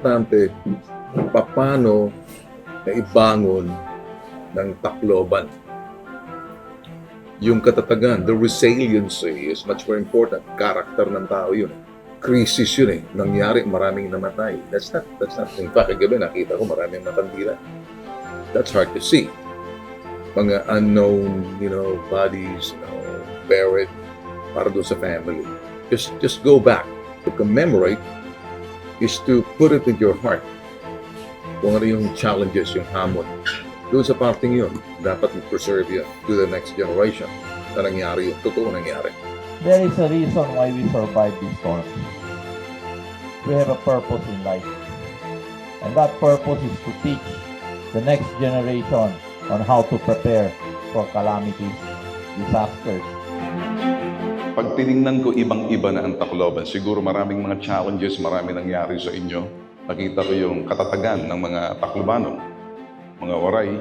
importante, paano na ibangon ng Tacloban. Yung katatagan, the resiliency is much more important. Karakter ng tao yun. Crisis yun eh. Nangyari, maraming namatay. That's not, in fact, kagabi nakita ko maraming matandila. That's hard to see. Mga unknown, bodies, buried para doon sa family. Just go back. To commemorate is to put it in your heart. Kung ano yung challenges, yung hamon. Doon sa parting yun, dapat preserve yun to the next generation na nangyari yun. Totoo nangyari. There is a reason why we survive these storms. We have a purpose in life. And that purpose is to teach the next generation on how to prepare for calamities, disasters. Pag tinignan ko ibang-iba na ang Tacloban, siguro maraming mga challenges, marami nangyari sa inyo. Nakita ko yung katatagan ng mga Taclobano, mga waray.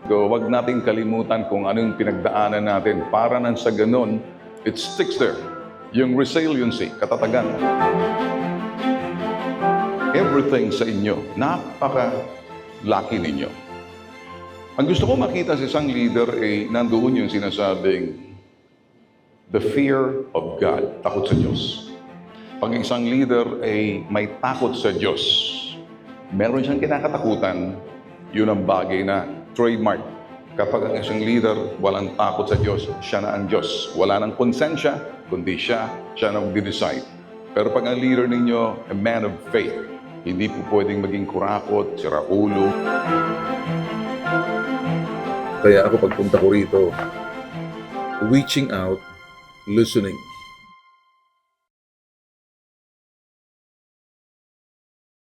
So, wag nating kalimutan kung anong pinagdaanan natin. Para nang sa ganun, it sticks there. Yung resiliency, katatagan. Everything sa inyo, napaka-lucky ninyo. Ang gusto ko makita sa isang leader ay nandoon yung sinasabing the fear of God, takot sa Diyos. Pag isang leader ay may takot sa Diyos, meron siyang kinakatakutan, yun ang bagay na trademark. Kapag ang isang leader walang takot sa Diyos, siya na ang Diyos. Wala nang konsensya, kundi siya nang decide. Pero pag ang leader ninyo, a man of faith, hindi po pwedeng maging kurakot, siraulo. Kaya ako pagpunta ko rito, reaching out, listening.